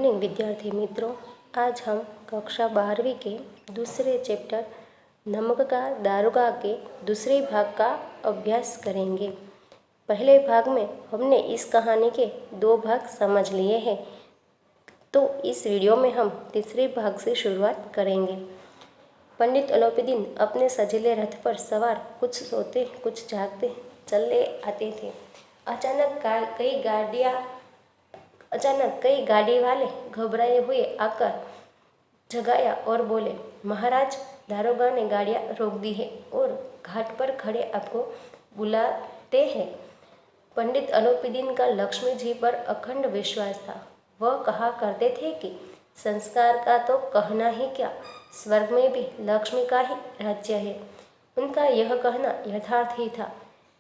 Morning विद्यार्थी मित्रों, आज हम कक्षा 12वीं के दूसरे चैप्टर नमक का दारोगा के दूसरे भाग का अभ्यास करेंगे। पहले भाग में हमने इस कहानी के 2 भाग समझ लिए हैं, तो इस वीडियो में हम तीसरे भाग से शुरुआत करेंगे। पंडित अलोपीदीन अपने सजीले रथ पर सवार कुछ सोते कुछ जागते चले आते थे। अचानक कई गाड़ी वाले घबराए हुए आकर जगाया और बोले, महाराज, दारोगा ने गाड़ियाँ रोक दी है और घाट पर खड़े आपको बुलाते हैं। पंडित अलोपीदीन का लक्ष्मी जी पर अखंड विश्वास था। वह कहा करते थे कि संस्कार का तो कहना ही क्या, स्वर्ग में भी लक्ष्मी का ही राज्य है। उनका यह कहना यथार्थ ही था।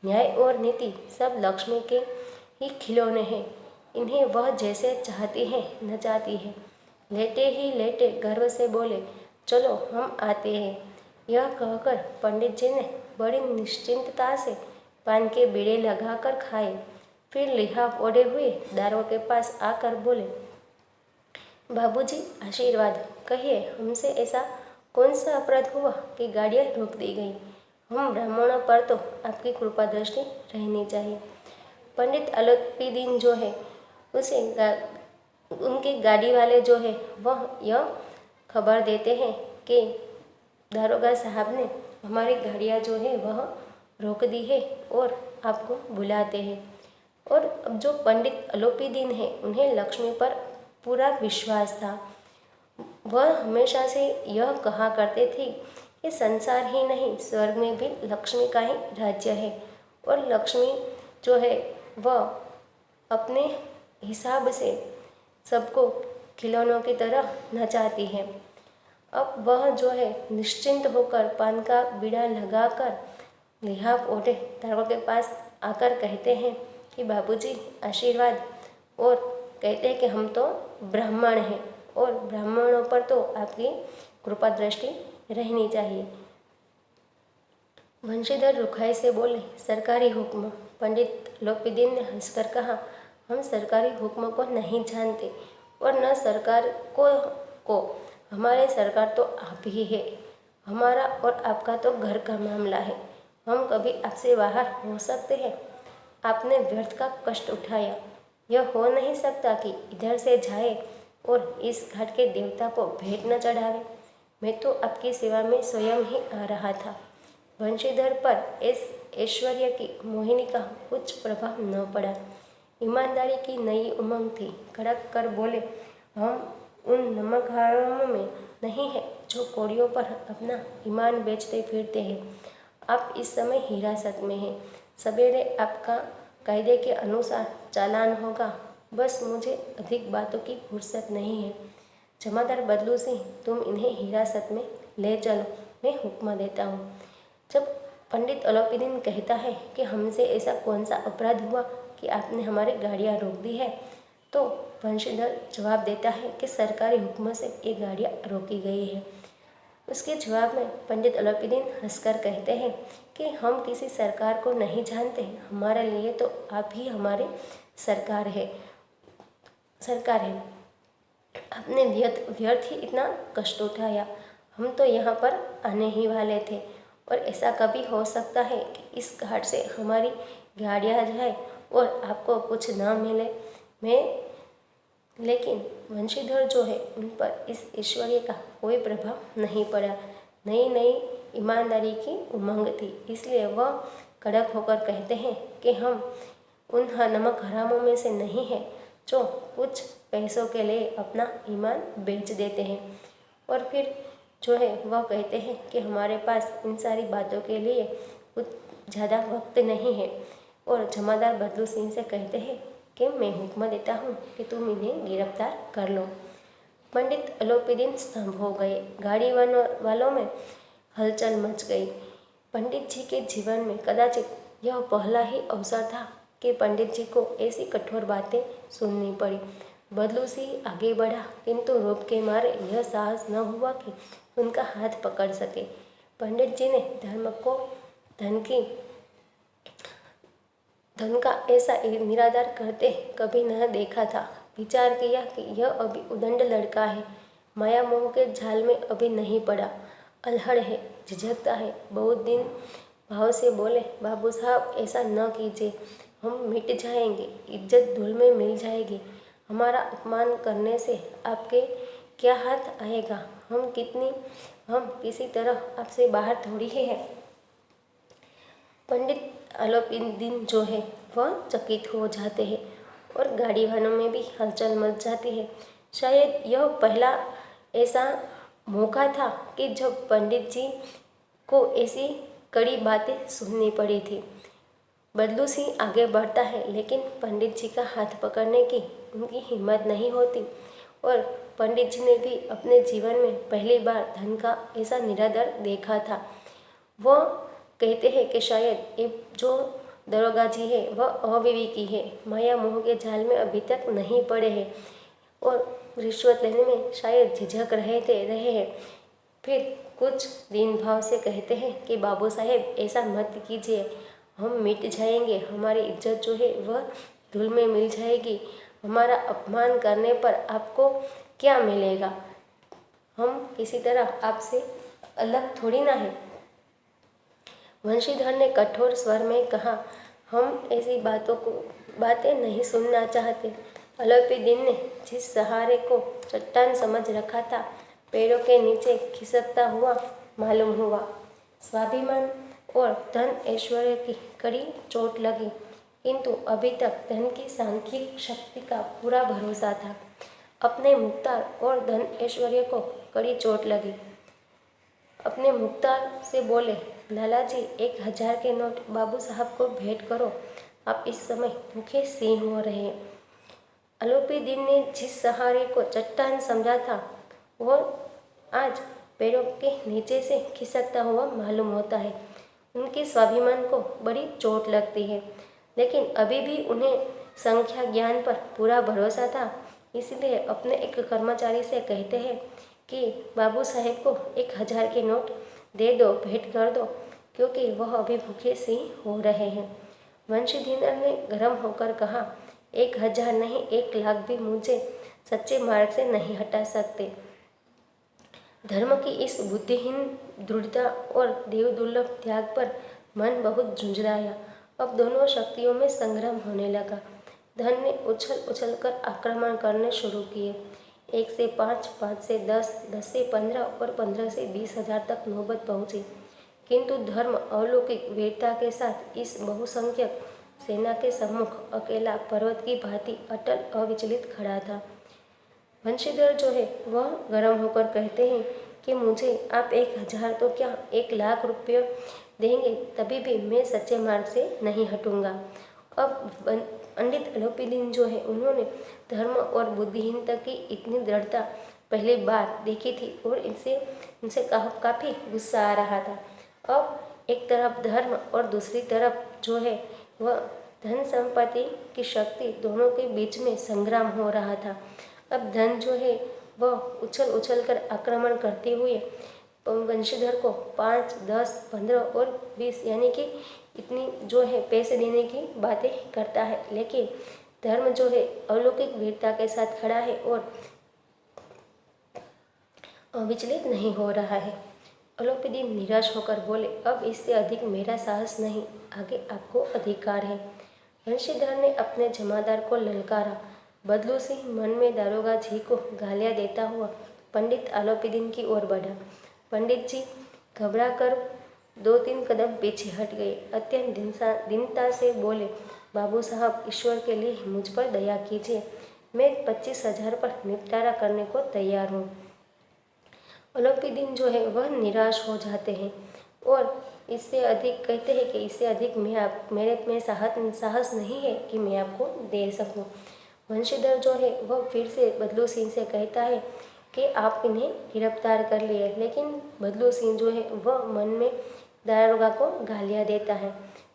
न्याय और नीति सब लक्ष्मी के ही खिलौने हैं। इन्हें वह जैसे चाहती है नचाती है। लेटे ही लेटे गर्व से बोले, चलो हम आते हैं। यह कहकर पंडित जी ने बड़ी निश्चिंतता से पान के बीड़े लगाकर खाए। फिर लिहाफ ओढ़े हुए दारोगा के पास आकर बोले, बाबूजी, आशीर्वाद कहिए, हमसे ऐसा कौन सा अपराध हुआ कि गाड़ियाँ रोक दी गई? हम ब्राह्मणों पर तो आपकी कृपा दृष्टि रहनी चाहिए। पंडित अलोपीदीन जो है उनके गाड़ी वाले जो है वह यह खबर देते हैं कि दारोगा साहब ने हमारी गाड़ियाँ जो है वह रोक दी है और आपको बुलाते हैं। और अब जो पंडित अलोपीदीन है उन्हें लक्ष्मी पर पूरा विश्वास था। वह हमेशा से यह कहा करते थे कि संसार ही नहीं, स्वर्ग में भी लक्ष्मी का ही राज्य है और लक्ष्मी जो है वह अपने हिसाब से सबको खिलौनों की तरह नचाती है। अब वह जो है निश्चिंत होकर पान का बीड़ा लगाकर लिहाफ ओढ़े दारोगा के पास आकर कहते हैं कि बाबूजी, आशीर्वाद, और कहते हैं कि हम तो ब्राह्मण हैं और ब्राह्मणों पर तो आपकी कृपा दृष्टि रहनी चाहिए। वंशीधर रुखाई से बोले, सरकारी हुक्म। पंडित अलोपीदीन ने हंसकर कहा, हम सरकारी हुक्म को नहीं जानते और न सरकार को हमारे सरकार तो आप ही है। हमारा और आपका तो घर का मामला है। हम कभी आपसे बाहर हो सकते हैं? आपने व्यर्थ का कष्ट उठाया। यह हो नहीं सकता कि इधर से जाए और इस घाट के देवता को भेंट न चढ़ावे। मैं तो आपकी सेवा में स्वयं ही आ रहा था। वंशीधर पर इस ऐश्वर्य की मोहिनी का कुछ प्रभाव न पड़ा। ईमानदारी की नई उमंग थी। कड़क कर बोले, हम उन नमकहारों में नहीं है जो कोड़ियों पर अपना ईमान बेचते फिरते हैं। आप इस समय हिरासत में हैं। सवेरे आपका कायदे के अनुसार चालान होगा। बस मुझे अधिक बातों की फुर्सत नहीं है। जमादार बदलू सिंह, तुम इन्हें हिरासत में ले चलो, मैं हुक्म देता हूँ। जब पंडित अलोपीदीन कहता है कि हमसे ऐसा कौन सा अपराध हुआ कि आपने हमारी गाड़ियाँ रोक दी है, तो वंशीधर जवाब देता है कि सरकारी हुक्म से ये गाड़ियाँ रोकी गई है। उसके जवाब में पंडित अलोपीदीन हंसकर कहते हैं कि हम किसी सरकार को नहीं जानते। हमारे लिए तो आप ही हमारे सरकार है। आपने व्यर्थ ही इतना कष्ट उठाया। हम तो यहाँ पर आने ही वाले थे और ऐसा कभी हो सकता है कि इस घाट से हमारी गाड़ियाँ जाए और आपको कुछ न मिले। लेकिन वंशीधर जो है उन पर इस ऐश्वर्य का कोई प्रभाव नहीं पड़ा। नई ईमानदारी की उमंग थी, इसलिए वह कड़क होकर कहते हैं कि हम उन नमक हरामों में से नहीं हैं जो कुछ पैसों के लिए अपना ईमान बेच देते हैं। और फिर जो है वह कहते हैं कि हमारे पास इन सारी बातों के लिए कुछ ज़्यादा वक्त नहीं है और जमादार बदलू सिंह से कहते हैं कि मैं हुक्म देता हूँ कि तुम इन्हें गिरफ्तार कर लो। पंडित अलोपीदीन स्तंभ हो गए। गाड़ी वालों में हलचल मच गई। पंडित जी के जीवन में कदाचित यह पहला ही अवसर था कि पंडित जी को ऐसी कठोर बातें सुननी पड़ी। बदलू सिंह आगे बढ़ा, किंतु रोब के मारे यह साहस न हुआ कि उनका हाथ पकड़ सके। पंडित जी ने धर्म को धन का ऐसा निरादर करते कभी न देखा था। विचार किया कि यह अभी उदंड लड़का है, माया मोह के जाल में अभी नहीं पड़ा, अल्हड़ है, झिझकता है। बहुत दिन भाव से बोले, बाबू साहब ऐसा न कीजिए, हम मिट जाएंगे, इज्जत धूल में मिल जाएगी। हमारा अपमान करने से आपके क्या हाथ आएगा? हम किसी तरह आपसे बाहर थोड़ी ही है। पंडित आलोपीदीन जो है वह चकित हो जाते हैं और गाड़ी वाहनों में भी हलचल मच जाती है। शायद यह पहला ऐसा मौका था कि जब पंडित जी को ऐसी कड़ी बातें सुननी पड़ी थी। बदलू सिंह आगे बढ़ता है, लेकिन पंडित जी का हाथ पकड़ने की उनकी हिम्मत नहीं होती। और पंडित जी ने भी अपने जीवन में पहली बार धन का ऐसा निरादर देखा था। वह कहते हैं कि शायद ये जो दरोगा जी है वह अविवेकी है, माया मोह के जाल में अभी तक नहीं पड़े हैं और रिश्वत लेने में शायद झिझक रहे हैं। फिर कुछ दीन भाव से कहते हैं कि बाबू साहेब ऐसा मत कीजिए, हम मिट जाएंगे, हमारी इज्जत जो है वह धूल में मिल जाएगी। हमारा अपमान करने पर आपको क्या मिलेगा? हम किसी तरह आपसे अलग थोड़ी ना है। वंशीधर ने कठोर स्वर में कहा, हम ऐसी बातें नहीं सुनना चाहते। आलोपीदीन ने जिस सहारे को चट्टान समझ रखा था, पैरों के नीचे खिसकता हुआ मालूम हुआ। स्वाभिमान और धन ऐश्वर्य की कड़ी चोट लगी, किंतु अभी तक धन की सांख्यिक शक्ति का पूरा भरोसा था। अपने मुख्तार और धन ऐश्वर्य को कड़ी चोट लगी। अपने मुख्तार से बोले, लालाजी 1000 के नोट बाबू साहब को भेंट करो, आप इस समय भूखे सिंह हो रहे हैं। आलोपीदीन ने जिस सहारे को चट्टान समझा था वह आज पैरों के नीचे से खिसकता हुआ मालूम होता है। उनके स्वाभिमान को बड़ी चोट लगती है, लेकिन अभी भी उन्हें संख्या ज्ञान पर पूरा भरोसा था। इसलिए अपने एक कर्मचारी से कहते हैं कि बाबू साहेब को 1000 के नोट दे दो, भेंट कर दो, क्योंकि वह अभी भूखे से हो रहे हैं। वंशीधर ने गर्म होकर कहा, 1000 नहीं, 1,00,000 भी मुझे सच्चे मार्ग से नहीं हटा सकते। धर्म की इस बुद्धिहीन दृढ़ता और देवदुर्लभ त्याग पर मन बहुत झुंझलाया। अब दोनों शक्तियों में संग्राम होने लगा। धन ने उछल कर आक्रमण करने शुरू किए। 1 से 5, 5 से 10, 10 से 15 और 15 से 20,000 तक नौबत पहुंची। किंतु धर्म अलौकिक वीरता के साथ इस बहुसंख्यक सेना के सम्मुख अकेला पर्वत की भांति अटल अविचलित खड़ा था। वंशीधर जो है वह गर्म होकर कहते हैं कि मुझे आप 1000 तो क्या 1,00,000 रुपये देंगे, तभी भी मैं सच्चे मार्ग से नहीं हटूंगा। अब पंडित आलोपीदीन जो है उन्होंने धर्म और बुद्धिहीनता की इतनी दृढ़ता पहली बार देखी थी और इनसे काफ़ी गुस्सा आ रहा था। अब एक तरफ धर्म और दूसरी तरफ जो है वह धन संपत्ति की शक्ति, दोनों के बीच में संग्राम हो रहा था। अब धन जो है वह उछल कर आक्रमण करते हुए वंशीधर को 5, 10, 15 और 20 यानी कि इतनी जो है पैसे देने की बातें करता है, लेकिन धर्म जो है अलौकिक वीरता के साथ खड़ा है और विचलित नहीं हो रहा है। आलोपीदीन निराश होकर बोले, अब इससे अधिक मेरा साहस नहीं, आगे आपको अधिकार है। वंशीधर ने अपने जमादार को ललकारा। बदलू सिंह मन में दारोगा जी को गालियाँ देता हुआ पंडित आलोपीदीन की ओर बढ़ा। पंडित जी घबरा कर 2-3 कदम पीछे हट गए। अत्यंत दीनता से बोले, बाबू साहब ईश्वर के लिए मुझ पर दया कीजिए, मैं 25,000 पर निपटारा करने को तैयार हूँ। आलोपीदीन जो है वह निराश हो जाते हैं और इससे अधिक कहते हैं कि इससे अधिक मेरे में साहस नहीं है कि मैं आपको दे सकूं। वंशीधर जो है वह फिर से बदलू सिंह से कहता है कि आप इन्हें गिरफ्तार कर लिए, लेकिन बदलू सिंह जो है वह मन में दारोगा को गालियाँ देता है।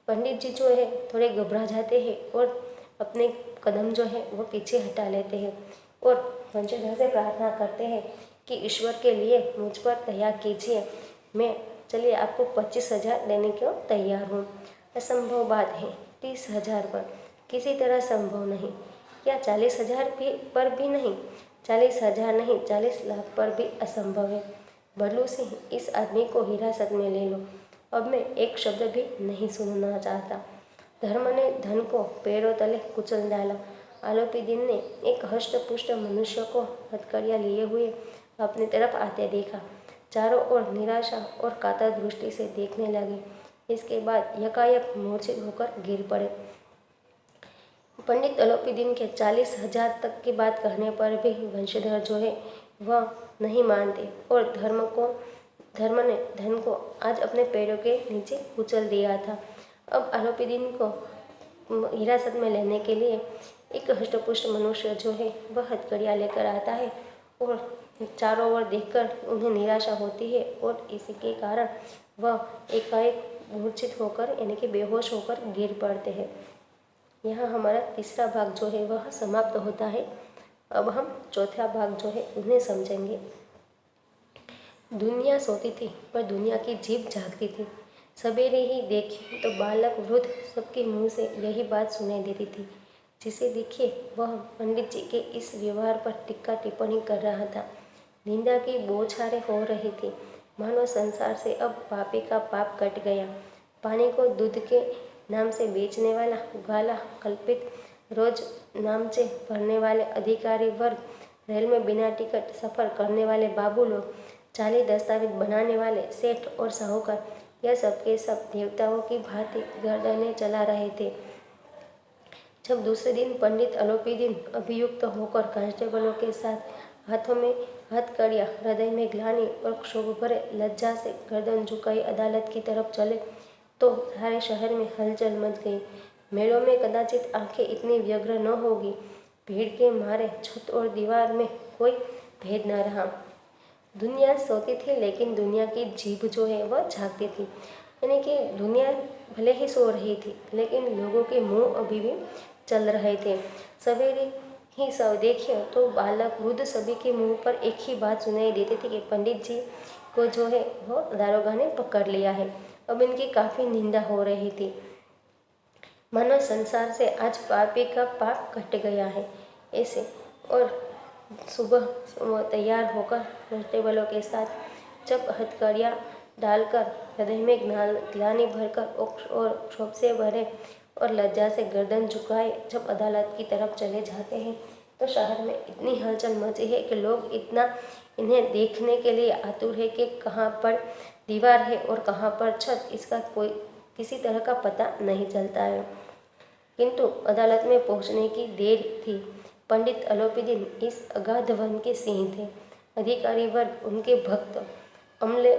पंडित जी जो है थोड़े घबरा जाते हैं और अपने कदम जो है वो पीछे हटा लेते हैं और वंशीधर से प्रार्थना करते हैं कि ईश्वर के लिए मुझ पर दया कीजिए, मैं चलिए आपको 25,000 देने को तैयार हूँ। असंभव बात है, 30,000 पर किसी तरह संभव नहीं। या 40,000 पर भी नहीं, 40,000 नहीं, 40 लाख पर भी असंभव है। बल्लू सिंह, इस आदमी को हिरासत में ले लो। अब मैं एक शब्द भी नहीं सुनना चाहता। धर्म ने धन को पैरों तले कुचल डाला। आरोपी दिन ने एक हष्ट-पुष्ट मनुष्य को हथकड़ियाँ लिए हुए अपनी तरफ आते देखा। चारों ओर निराशा और कातर दृष्टि से देखने लगे। इसके बाद यकायक मूर्छित होकर गिर पड़े। पंडित अलोपीदीन के 40,000 तक की बात कहने पर भी वंशीधर जो है वह नहीं मानते और धर्म ने धन को आज अपने पैरों के नीचे कुचल दिया था। अब अलोपीदीन को हिरासत में लेने के लिए एक हष्टपुष्ट मनुष्य जो है वह हथकड़ियाँ लेकर आता है और चारों ओर देखकर उन्हें निराशा होती है और इसी के कारण वह एकाएक मूर्छित होकर यानी कि बेहोश होकर गिर पड़ते हैं। यहाँ हमारा तीसरा भाग जो है वह समाप्त होता है। अब हम चौथा भाग जो है उन्हें समझेंगे। दुनिया सोती थी पर दुनिया की जीभ जागती थी। सवेरे ही देखे तो बालक वृद्ध सबके मुंह से यही बात सुनाई देती थी। जिसे देखिए वह पंडित जी के इस व्यवहार पर टीका टिप्पणी कर रहा था। निंदा की बौछारें हो रही थी। मानो संसार से अब पापी का पाप कट गया। पानी को दूध के नाम से बेचने वाला गाला कल्पित, रोज नामचे भरने वाले अधिकारी वर्ग, रेल में बिना टिकट सफ़र करने वाले बाबू लोग, जाली दस्तावेज बनाने वाले सेठ और साहूकार, यह सब के सब देवताओं की भांति गर्दनें चला रहे थे। जब दूसरे दिन पंडित अलोपीदीन अभियुक्त होकर कांस्टेबलों के साथ हाथों में हथकड़ियाँ, हृदय में ग्लानि और क्षोभ भरे लज्जा से गर्दन झुकाई अदालत की तरफ चले तो सारे शहर में हलचल मच गई। मेलों में कदाचित आंखें इतनी व्यग्र न होगी। भीड़ के मारे छत और दीवार में कोई भेद न रहा। दुनिया सोती थी लेकिन दुनिया की जीभ जो है वह जागती थी। यानी कि दुनिया भले ही सो रही थी लेकिन लोगों के मुंह अभी भी चल रहे थे। सवेरे ही सब देखिए तो बालक वृद्ध सभी के मुंह पर एक ही बात सुनाई देती थी कि पंडित जी को जो है वो दारोगा ने पकड़ लिया है। अब इनकी काफ़ी निंदा हो रही थी। मानो संसार से आज पापी का पाप कट गया है ऐसे। और सुबह तैयार होकर कांस्टेबलों के साथ जब हथकड़ियाँ डालकर, हृदय में ग्लानि भरकर और क्षोभ से भरे और लज्जा से गर्दन झुकाए जब अदालत की तरफ चले जाते हैं तो शहर में इतनी हलचल मची है कि लोग इतना इन्हें देखने के लिए आतुर है कि कहाँ पर दीवार है और कहाँ पर छत, इसका कोई किसी तरह का पता नहीं चलता है। किंतु अदालत में पहुंचने की देर थी। पंडित अलोपीदीन इस अगाध वन के सिंह थे। अधिकारी वर्ग उनके भक्त, अमले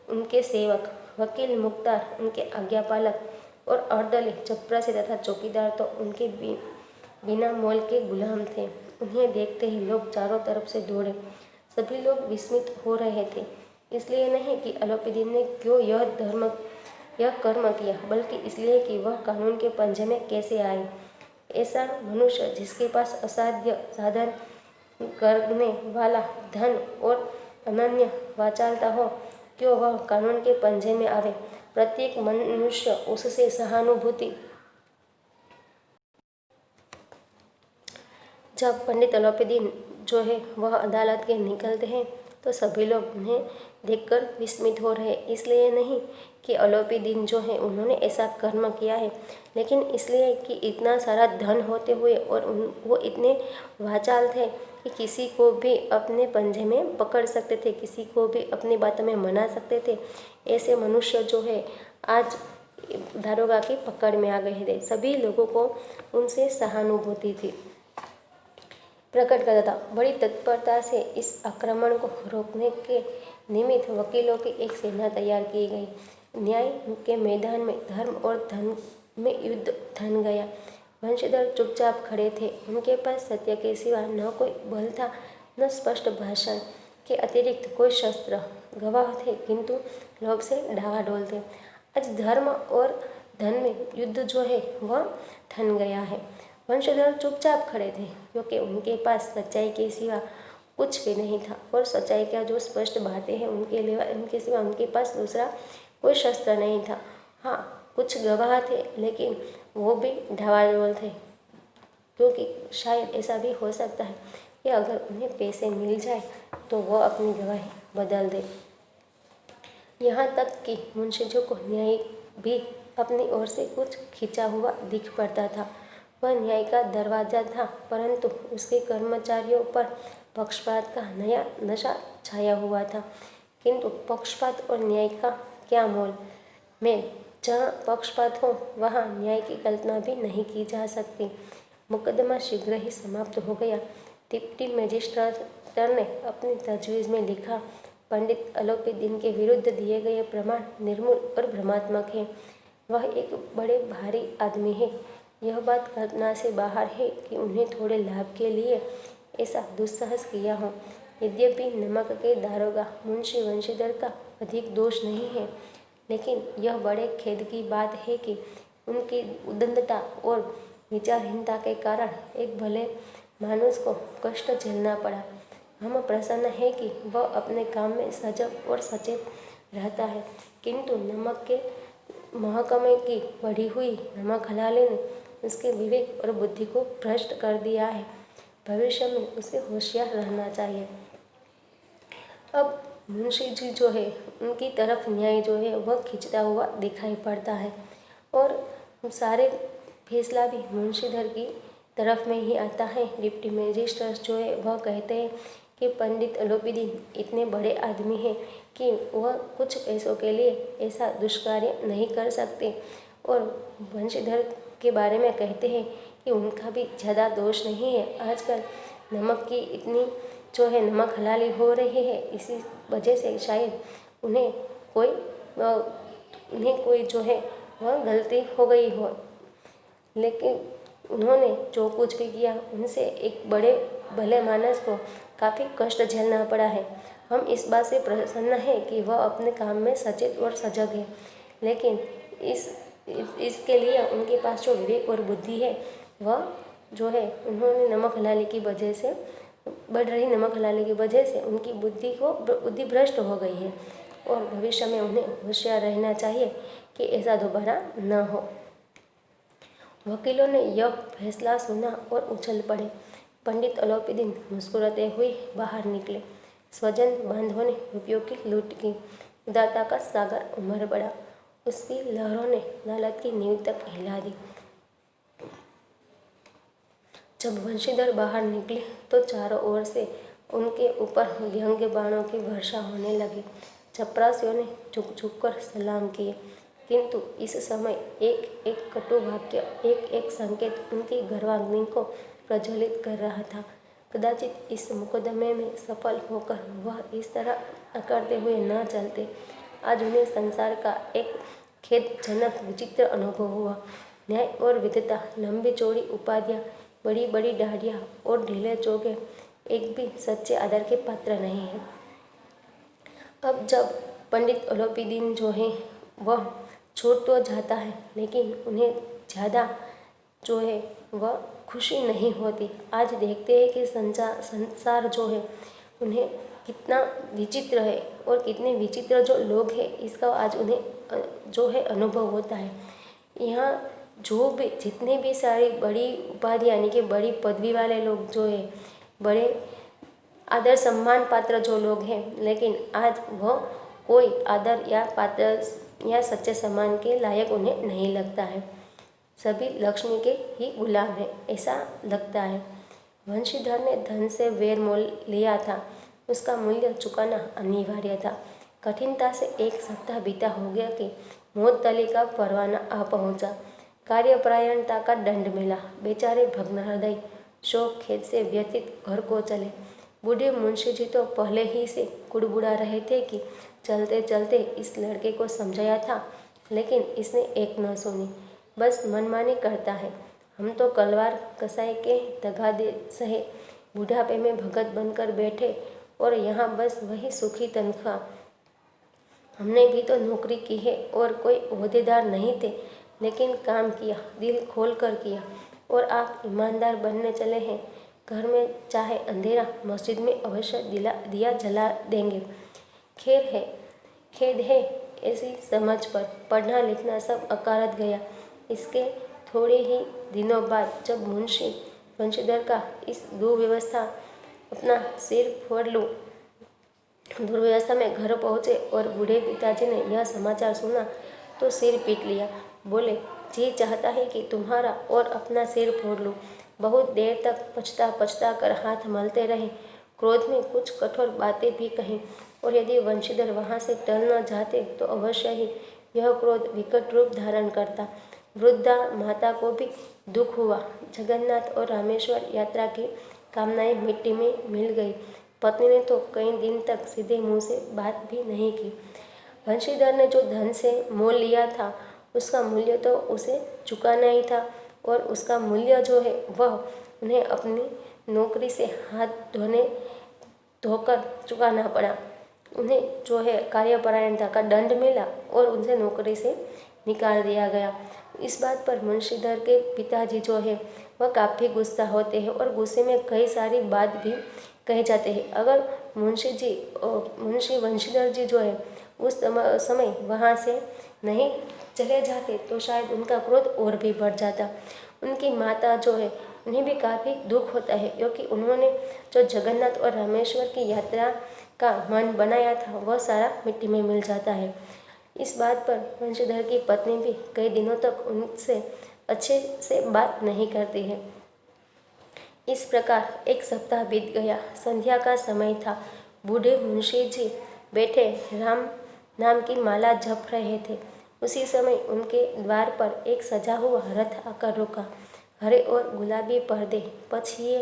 उनके सेवक, वकील मुख्तार उनके आज्ञापालक और अर्दली चपरासी तथा चौकीदार तो उनके बिना मोल के गुलाम थे। उन्हें देखते ही लोग चारों तरफ से दौड़े। सभी लोग विस्मित हो रहे थे, इसलिए नहीं कि अलोपीदीन ने क्यों यह कर्म किया, बल्कि इसलिए कि वह कानून के पंजे में कैसे आए। ऐसा मनुष्य जिसके पास असाध्य साधन करने वाला धन और अनन्य वाचालता हो, क्यों वह कानून के पंजे में आवे। प्रत्येक मनुष्य उससे सहानुभूति। जब पंडित अलोपीदीन जो है वह अदालत के निकलते हैं तो सभी लोग उन्हें देखकर विस्मित हो रहे। इसलिए नहीं कि अलोपीदीन जो है उन्होंने ऐसा कर्म किया है, लेकिन इसलिए कि इतना सारा धन होते हुए और वो इतने वाचाल थे कि किसी को भी अपने पंजे में पकड़ सकते थे, किसी को भी अपनी बातों में मना सकते थे। ऐसे मनुष्य जो है आज दारोगा की पकड़ में आ गए थे। सभी लोगों को उनसे सहानुभूति थी। प्रकट करता था। बड़ी तत्परता से इस आक्रमण को रोकने के निमित्त वकीलों की एक सेना तैयार की गई। न्याय के मैदान में धर्म और धन में युद्ध थम गया। वंशीधर चुपचाप खड़े थे। उनके पास सत्य के सिवा न कोई बल था, न स्पष्ट भाषण के अतिरिक्त कोई शस्त्र। गवाह थे किंतु लोभ से डावाडोल थे। आज धर्म और धन में युद्ध जो है वह थम गया है। वंशधर चुपचाप खड़े थे क्योंकि उनके पास सच्चाई के सिवा कुछ भी नहीं था और सच्चाई का जो स्पष्ट बातें हैं उनके सिवा उनके पास दूसरा कोई शस्त्र नहीं था। हाँ, कुछ गवाह थे लेकिन वो भी ढावाडोल थे क्योंकि शायद ऐसा भी हो सकता है कि अगर उन्हें पैसे मिल जाए तो वह अपनी गवाही बदल दे। यहाँ तक कि मुंशी को न्याय भी अपनी ओर से कुछ खिंचा हुआ दिख पड़ता था। वह न्याय का दरवाजा था, परंतु उसके कर्मचारियों पर पक्षपात का नया नशा छाया हुआ था। किंतु पक्षपात और न्याय का क्या मोल में जहाँ पक्षपात हो वहाँ न्याय की कल्पना भी नहीं की जा सकती। मुकदमा शीघ्र ही समाप्त हो गया। डिप्टी मजिस्ट्रेटर ने अपनी तजवीज़ में लिखा, पंडित अलोपीदीन के विरुद्ध दिए गए प्रमाण निर्मूल और भ्रमात्मक है। वह एक बड़े भारी आदमी है। यह बात कल्पना से बाहर है कि उन्हें थोड़े लाभ के लिए ऐसा दुस्साहस किया हो। यद्यपि नमक के दारोगा मुंशी वंशीधर का अधिक दोष नहीं है, लेकिन यह बड़े खेद की बात है कि उनकी उद्दंडता और विचारहीनता के कारण एक भले मानुस को कष्ट झेलना पड़ा। हम प्रसन्न है कि वह अपने काम में सजग और सचेत रहता है, किंतु नमक के महकमे की बढ़ी हुई नमक हलाले ने उसके विवेक और बुद्धि को भ्रष्ट कर दिया है। भविष्य में उसे होशियार रहना चाहिए। अब मुंशी जी जो है उनकी तरफ न्याय जो है वह खिंचता हुआ दिखाई पड़ता है और सारे फैसला भी मुंशीधर की तरफ में ही आता है। डिप्टी मजिस्ट्रेट जो है वह कहते हैं कि पंडित अलोपीदीन इतने बड़े आदमी हैं कि वह कुछ पैसों के लिए ऐसा दुष्कार्य नहीं कर सकते, और वंशीधर के बारे में कहते हैं कि उनका भी ज़्यादा दोष नहीं है। आजकल नमक की इतनी जो है नमक हलाली हो रही है, इसी वजह से शायद उन्हें कोई जो है वह गलती हो गई हो, लेकिन उन्होंने जो कुछ भी किया उनसे एक बड़े भले मानस को काफ़ी कष्ट झेलना पड़ा है। हम इस बात से प्रसन्न है कि वह अपने काम में सचेत और सजग है, लेकिन इसके लिए उनके पास जो विवेक और बुद्धि है वह जो है उन्होंने नमक हलाली की वजह से बढ़ रही नमक हलाली की वजह से उनकी बुद्धि भ्रष्ट हो गई है, और भविष्य में उन्हें होशियार रहना चाहिए कि ऐसा दोबारा न हो। वकीलों ने यह फैसला सुना और उछल पड़े। पंडित अलोपीदीन मुस्कुराते हुए बाहर निकले। स्वजन बांधवों ने रुपयों की लूट की। उदारता का सागर उमड़ पड़ा। उसकी लहरों ने अदालत की नींव तक हिला दी। जब वंशीधर बाहर निकले तो चारों ओर से उनके ऊपर व्यंग्य बाणों की वर्षा होने लगी। चपरासियों ने झुक झुक कर सलाम किए, किंतु इस समय एक एक कटु वाक्य, एक एक संकेत उनकी गर्वाग्नि को प्रज्वलित कर रहा था। कदाचित इस मुकदमे में सफल होकर वह इस तरह अकड़ते हुए न चलते। आज उन्हें संसार का एक खेदजनक विचित्र अनुभव हुआ। न्याय और विधता, लंबी चौड़ी उपाधियाँ, बड़ी बड़ी दाढ़ियाँ और ढीले चोगे एक भी सच्चे आदर के पात्र नहीं है। अब जब पंडित अलोपीदीन जो है वह छूट तो जाता है, लेकिन उन्हें ज़्यादा जो है वह खुशी नहीं होती। आज देखते हैं कि संसार जो है उन्हें कितना विचित्र है, और कितने विचित्र जो लोग हैं इसका आज उन्हें जो है अनुभव होता है। यहाँ जो भी जितने भी सारी बड़ी उपाधि यानी कि बड़ी पदवी वाले लोग जो है, बड़े आदर सम्मान पात्र जो लोग हैं, लेकिन आज वह कोई आदर या पात्र या सच्चे सम्मान के लायक उन्हें नहीं लगता है। सभी लक्ष्मी के ही गुलाम हैं, ऐसा लगता है। वंशीधर ने धन से वैर मोल लिया था, उसका मूल्य चुकाना अनिवार्य था। कठिनता से एक सप्ताह बीता हो गया कि मौत तली का परवाना आ पहुंचा। कार्यपरायणता का दंड मिला। बेचारे भग्न हृदय शोक खेद से व्यथित घर को चले। बूढ़े मुंशी जी तो पहले ही से कुड़बुड़ा रहे थे कि चलते चलते इस लड़के को समझाया था, लेकिन इसने एक न सुनी, बस मनमानी करता है। हम तो कलवार कसाई के तगादे सहे बुढ़ापे में भगत बनकर बैठे, और यहाँ बस वही सुखी तनख्वाह। हमने भी तो नौकरी की है और कोई ओहदेदार नहीं थे, लेकिन काम किया, दिल खोल कर किया, और आप ईमानदार बनने चले हैं। घर में चाहे अंधेरा, मस्जिद में अवश्य दिया जला देंगे। खेद है ऐसी समझ पर पढ़ना लिखना सब अकारत गया। इसके थोड़े ही दिनों बाद जब मुंशी वंशीधर का इस दुर्व्यवस्था अपना सिर फोड़ लूँ। दुर्व्यवस्था में घर पहुँचे और बूढ़े पिताजी ने यह समाचार सुना तो सिर पीट लिया। बोले, जी चाहता है कि तुम्हारा और अपना सिर फोड़ लूँ। बहुत देर तक पछता पछता कर हाथ मलते रहे। क्रोध में कुछ कठोर बातें भी कहीं, और यदि वंशीधर वहाँ से टल न जाते तो अवश्य ही यह क्रोध विकट रूप धारण करता। वृद्धा माता को भी दुख हुआ। जगन्नाथ और रामेश्वर यात्रा की कामनाएं मिट्टी में मिल गई। पत्नी ने तो कई दिन तक सीधे मुंह से बात भी नहीं की। वंशीधर ने जो धन से मोल लिया था उसका मूल्य तो उसे चुकाना ही था, और उसका मूल्य जो है वह उन्हें अपनी नौकरी से हाथ धोकर चुकाना पड़ा। उन्हें जो है कार्यपरायणता का दंड मिला और उनसे नौकरी से निकाल दिया गया। इस बात पर मुंशीधर के पिताजी जो है वह काफ़ी गुस्सा होते हैं और गुस्से में कई सारी बात भी कहे जाते हैं। अगर मुंशी वंशीधर जी जो है उस समय वहाँ से नहीं चले जाते तो शायद उनका क्रोध और भी बढ़ जाता। उनकी माता जो है उन्हें भी काफ़ी दुख होता है, क्योंकि उन्होंने जो जगन्नाथ और रामेश्वर की यात्रा का मन बनाया था वह सारा मिट्टी में मिल जाता है। इस बात पर वंशीधर की पत्नी भी कई दिनों तक उनसे अच्छे से बात नहीं करती है। इस प्रकार एक सप्ताह बीत गया। संध्या का समय था। बूढ़े मुंशी जी बैठे राम नाम की माला जप रहे थे। उसी समय उनके द्वार पर एक सजा हुआ रथ आकर रुका। हरे और गुलाबी पर्दे, पछिए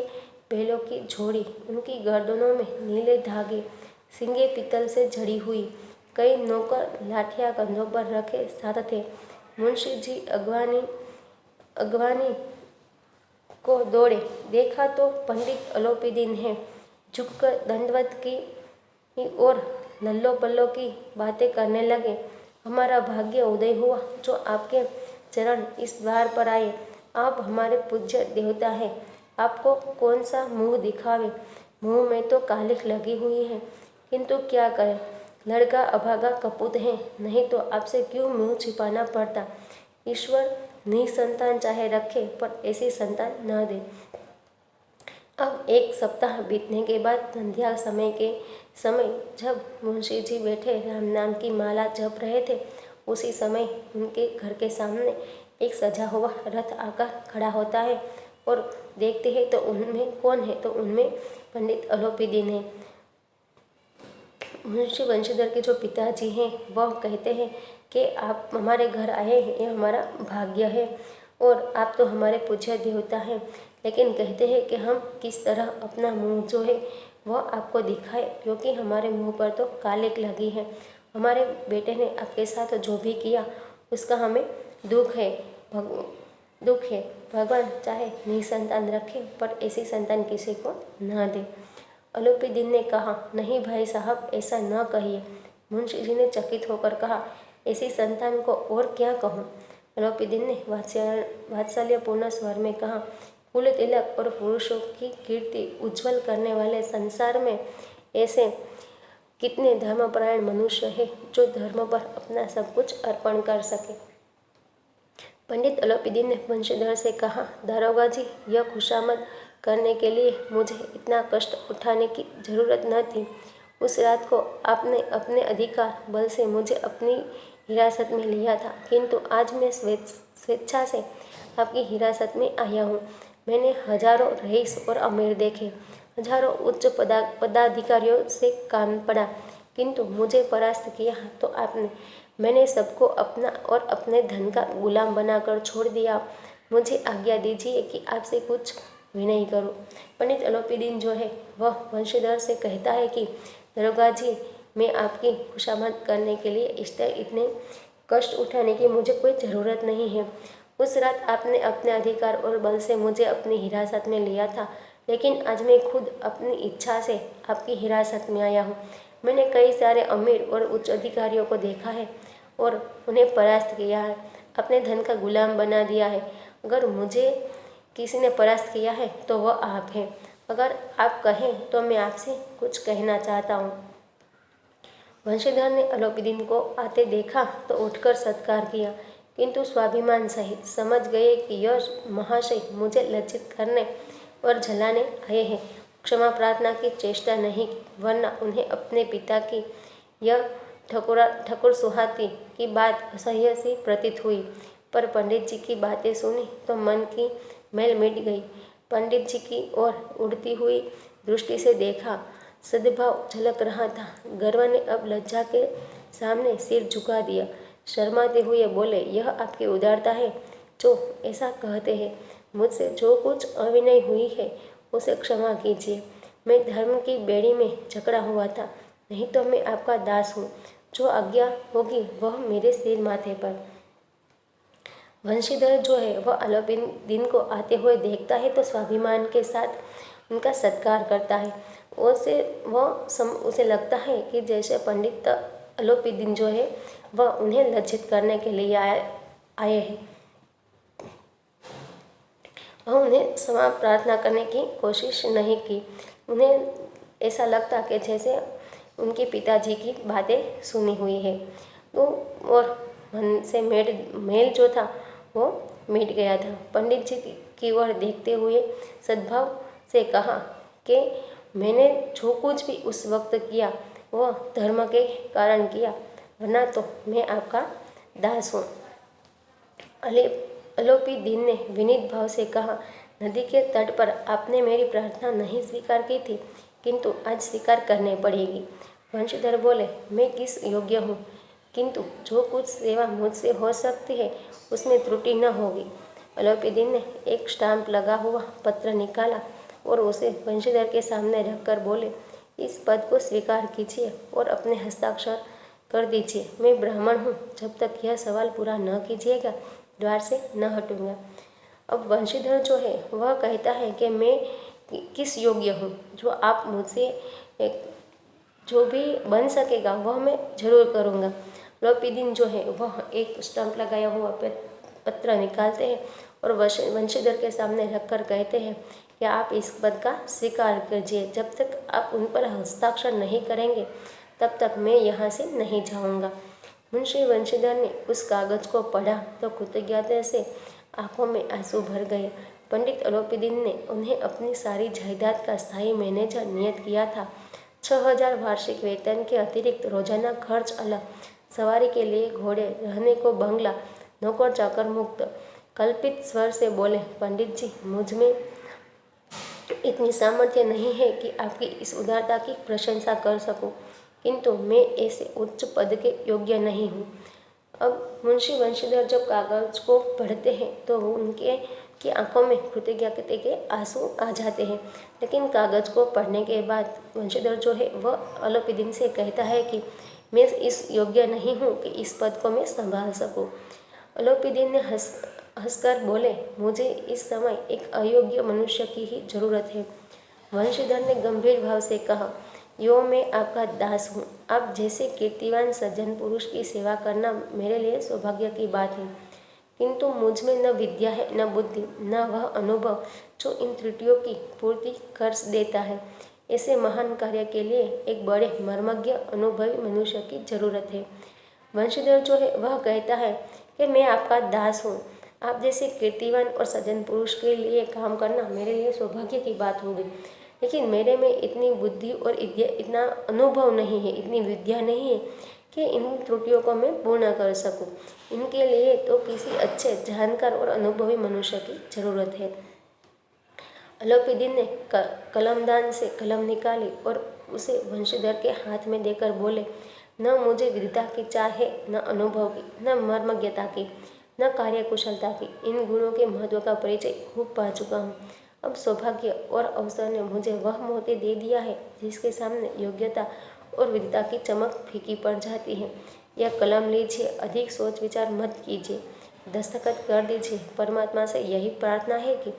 बैलों की झोड़ी, उनकी गर्दनों में नीले धागे, सींगे पीतल से जड़ी हुई, कई नौकर लाठियां कंधों पर रखे साथ थे। मुंशी जी अगवानी को दौड़े। देखा तो पंडित अलोपीदीन है। झुककर दंडवत की और लल्लो पल्लो की बातें करने लगे। हमारा भाग्य उदय हुआ जो आपके चरण इस द्वार पर आए। आप हमारे पूज्य देवता हैं। आपको कौन सा मुंह दिखावे। मुंह में तो कालिख लगी हुई है, किंतु क्या करें, लड़का अभागा कपूत है, नहीं तो आपसे क्यों मुंह छिपाना पड़ता। ईश्वर निसंतान चाहे रखे पर ऐसी संतान न दे। अब एक सप्ताह बीतने के बाद संध्या समय जब मुंशी जी बैठे राम नाम की माला जप रहे थे, उसी समय उनके घर के सामने एक सजा हुआ रथ आकर खड़ा होता है, और देखते हैं तो उनमें कौन है, तो उनमें पंडित अलोपीदीन है। मुंशी वंशीधर के जो पिताजी हैं वह कहते हैं कि आप हमारे घर आए हैं, ये हमारा भाग्य है और आप तो हमारे पूज्य देवता हैं, लेकिन कहते हैं कि हम किस तरह अपना मुंह जो है वह आपको दिखाए, क्योंकि हमारे मुंह पर तो कालिक लगी है। हमारे बेटे ने आपके साथ जो भी किया उसका हमें दुख है। भगवान चाहे निसंतान रखे पर ऐसी संतान किसी को न दे। अलोपीदीन ने कहा, नहीं भाई साहब, ऐसा न कहिए। मुंशी जी ने चकित होकर कहा, ऐसी संतान को और क्या कहूँ। अलोपीदीन ने वात्सल्यपूर्ण स्वर में कहा, कुल तिलक और पुरुषों की कीर्ति उज्जवल करने वाले संसार में ऐसे कितने धर्मपरायण मनुष्य हैं जो धर्म पर अपना सब कुछ अर्पण कर सके। पंडित अलोपीदीन ने वंशीधर से कहा, दारोगा जी, यह खुशामद करने के लिए मुझे इतना कष्ट उठाने की जरूरत न थी। उस रात को आपने अपने अधिकार बल से मुझे अपनी हिरासत में लिया था, किंतु आज मैं स्वेच्छा से आपकी हिरासत में आया हूँ। मैंने हजारों रईस और अमीर देखे, हजारों उच्च पदाधिकारियों से काम पड़ा, किंतु मुझे परास्त किया तो आपने। मैंने सबको अपना और अपने धन का गुलाम बनाकर छोड़ दिया। मुझे आज्ञा दीजिए कि आपसे कुछ विनय करूं। पंडित अलोपीदीन जो है वह वंशीधर से कहता है कि दरोगा जी, मैं आपकी खुशामद करने के लिए इतने कष्ट उठाने की मुझे कोई ज़रूरत नहीं है। उस रात आपने अपने अधिकार और बल से मुझे अपनी हिरासत में लिया था, लेकिन आज मैं खुद अपनी इच्छा से आपकी हिरासत में आया हूँ। मैंने कई सारे अमीर और उच्च अधिकारियों को देखा है और उन्हें परास्त किया है, अपने धन का गुलाम बना दिया है। अगर मुझे किसी ने परास्त किया है तो वह आप हैं। अगर आप कहें तो मैं आपसे कुछ कहना चाहता हूँ। वंशीधर ने अलोपीदीन को आते देखा तो उठकर सत्कार किया, किंतु स्वाभिमान सहित समझ गए कि यह महाशय मुझे लज्जित करने और जलाने आए हैं। क्षमा प्रार्थना की चेष्टा नहीं की, वरना उन्हें अपने पिता की यह ठकुर सुहाती की बात असह्य सी प्रतीत हुई। पर पंडित जी की बातें सुनी तो मन की मैल मिट गई। पंडित जी की ओर उड़ती हुई दृष्टि से देखा, सद्भाव झलक रहा था। गर्व ने अब लज्जा के सामने सिर झुका दिया। शर्माते हुए बोले, यह आपकी उदारता है जो ऐसा कहते हैं। मुझसे जो कुछ अविनय हुई है उसे क्षमा कीजिए। मैं धर्म की बेड़ी में जकड़ा हुआ था, नहीं तो मैं आपका दास हूँ। जो आज्ञा होगी वह मेरे सिर माथे पर। वंशीधर जो है वह अलोपी दिन को आते हुए देखता है तो स्वाभिमान के साथ उनका सत्कार करता है। उसे लगता है कि जैसे पंडित अलोपी दिन जो है वह उन्हें लज्जित करने के लिए आए हैं। वह उन्हें क्षमा प्रार्थना करने की कोशिश नहीं की। उन्हें ऐसा लगता कि जैसे उनके पिताजी की बातें सुनी हुई है। तो और मन से मेल जो था वो मिट गया था। पंडित जी की ओर देखते हुए सद्भाव से कहा कि मैंने जो कुछ भी उस वक्त किया वो धर्म के कारण किया, वरना तो मैं आपका दास हूँ। अलोपी दिन ने विनीत भाव से कहा, नदी के तट पर आपने मेरी प्रार्थना नहीं स्वीकार की थी, किंतु आज स्वीकार करनी पड़ेगी। वंशीधर बोले, मैं किस योग्य हूँ, किंतु जो कुछ सेवा मुझसे हो सकती है उसमें त्रुटि न होगी। अलोपी दिन ने एक स्टाम्प लगा हुआ पत्र निकाला और उसे वंशीधर के सामने रखकर बोले, इस पद को स्वीकार कीजिए और अपने हस्ताक्षर कर दीजिए। मैं ब्राह्मण हूँ, जब तक यह सवाल पूरा न कीजिएगा द्वार से न हटूंगा। अब वंशीधर जो है वह कहता है कि मैं किस योग्य हूँ, जो आप मुझसे जो भी बन सकेगा वह मैं जरूर करूँगा। अलोपी दिन जो है वह एक स्टंप लगाया हुआ पत्र निकालते हैं और वंशीधर के सामने रखकर कहते हैं कि आप इस पद का स्वीकार कीजिए। जब तक आप उन पर हस्ताक्षर नहीं करेंगे तब तक मैं यहाँ से नहीं जाऊँगा। मुंशी वंशीधर ने उस कागज को पढ़ा तो कृतज्ञता से आंखों में आंसू भर गए। पंडित अलोपी दिन ने उन्हें अपनी सारी जायदाद का स्थायी मैनेजर नियत किया था। 6000 वार्षिक वेतन के अतिरिक्त रोजाना खर्च अलग, सवारी के लिए घोड़े, रहने को बंगला, नौकर चाकर मुक्त। कल्पित स्वर से बोले, पंडित जी, मुझ में इतनी सामर्थ्य नहीं है कि आपकी इस उदारता की प्रशंसा कर सकूं, किंतु मैं ऐसे उच्च पद के योग्य नहीं हूँ। अब मुंशी वंशीधर जब कागज को पढ़ते हैं तो उनके की आंखों में कृतज्ञता के आंसू आ जाते हैं। लेकिन कागज को पढ़ने के बाद वंशीधर जो है वह अलोपी दिन से कहता है कि मैं इस योग्य नहीं हूँ कि इस पद को मैं संभाल सकूँ। अलोपी दिन ने हंसकर बोले, मुझे इस समय एक अयोग्य मनुष्य की ही जरूरत है। वंशीधर ने गंभीर भाव से कहा, यो मैं आपका दास हूँ। आप जैसे कीर्तिवान सज्जन पुरुष की सेवा करना मेरे लिए सौभाग्य की बात है, किंतु मुझ में न विद्या है, न बुद्धि, न वह अनुभव जो इन त्रुटियों की पूर्ति कर देता है। ऐसे महान कार्य के लिए एक बड़े मर्मज्ञ अनुभवी मनुष्य की जरूरत है। वंशीधर जो है वह कहता है कि मैं आपका दास हूँ। आप जैसे कीर्तिवान और सज्जन पुरुष के लिए काम करना मेरे लिए सौभाग्य की बात होगी, लेकिन मेरे में इतनी बुद्धि और इतना अनुभव नहीं है, इतनी विद्या नहीं है कि इन त्रुटियों को मैं पूर्ण कर सकूं। इनके लिए तो किसी अच्छे जानकार और अनुभवी मनुष्य की जरूरत है। अलोपी दिन ने कलमदान से कलम निकाली और उसे वंशीधर के हाथ में देकर बोले, न मुझे विद्या की चाह है, न अनुभव की, न मर्मज्ञता की, न कार्यकुशलता की। इन गुणों के महत्व का परिचय खूब पा चुका हूँ। अब सौभाग्य और अवसर ने मुझे वह मोती दे दिया है जिसके सामने योग्यता और विद्या की चमक फीकी पड़ जाती है। यह कलम लीजिए, अधिक सोच विचार मत कीजिए, दस्तखत कर दीजिए। परमात्मा से यही प्रार्थना है कि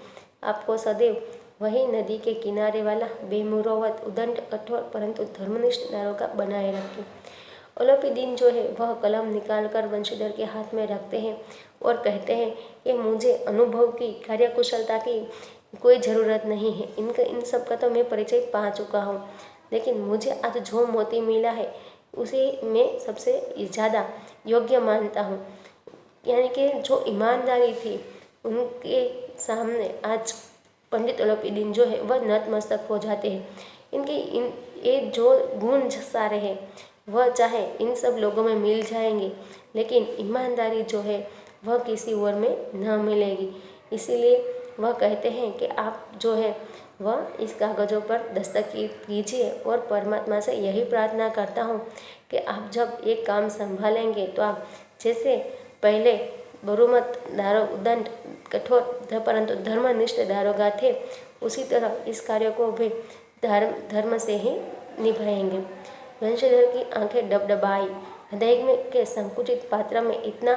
आपको सदैव वही नदी के किनारे वाला बेमुरौवत, उदंड, कठोर परंतु धर्मनिष्ठ दारोगा बनाए रखे। अलोपी दिन जो है वह कलम निकालकर वंशीधर के हाथ में रखते हैं और कहते हैं कि मुझे अनुभव की, कार्यकुशलता की कोई ज़रूरत नहीं है। इन सब का तो मैं परिचय पा चुका हूँ, लेकिन मुझे आज जो मोती मिला है उसे मैं सबसे ज़्यादा योग्य मानता हूँ। यानी कि जो ईमानदारी थी उनके सामने आज पंडित लोपीदीन जो है वह नतमस्तक हो जाते हैं। इनके ये जो गुण सारे हैं वह चाहे इन सब लोगों में मिल जाएंगे, लेकिन ईमानदारी जो है वह किसी और में न मिलेगी। इसीलिए वह कहते हैं कि आप जो है वह इस कागज़ों पर दस्तखत कीजिए और परमात्मा से यही प्रार्थना करता हूँ कि आप जब एक काम संभालेंगे तो आप जैसे पहले बहुमत दंड कठोर परंतु धर्मनिष्ठ दारोगा थे, उसी तरह इस कार्य को भी धर्म से ही निभाएंगे। वंशीधर की आंखें डबडबाई। हृदय में के संकुचित पात्र में इतना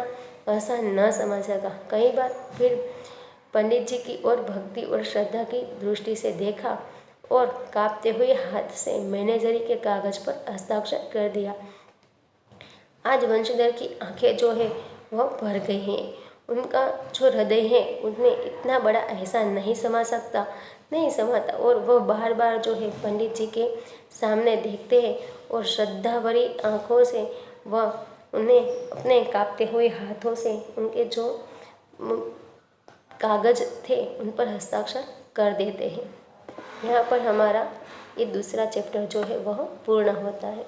आसान न समझ सका। कई बार फिर पंडित जी की ओर भक्ति और श्रद्धा की दृष्टि से देखा और कांपते हुए हाथ से मैनेजरी के कागज पर हस्ताक्षर कर दिया। आज वंशीधर की आंखें जो है वह भर गई हैं। उनका जो हृदय है उनमें इतना बड़ा एहसान नहीं समाता और वह बार बार जो है पंडित जी के सामने देखते हैं और श्रद्धा भरी आँखों से वह उन्हें अपने कांपते हुए हाथों से उनके जो कागज थे उन पर हस्ताक्षर कर देते हैं। यहाँ पर हमारा ये दूसरा चैप्टर जो है वह पूर्ण होता है।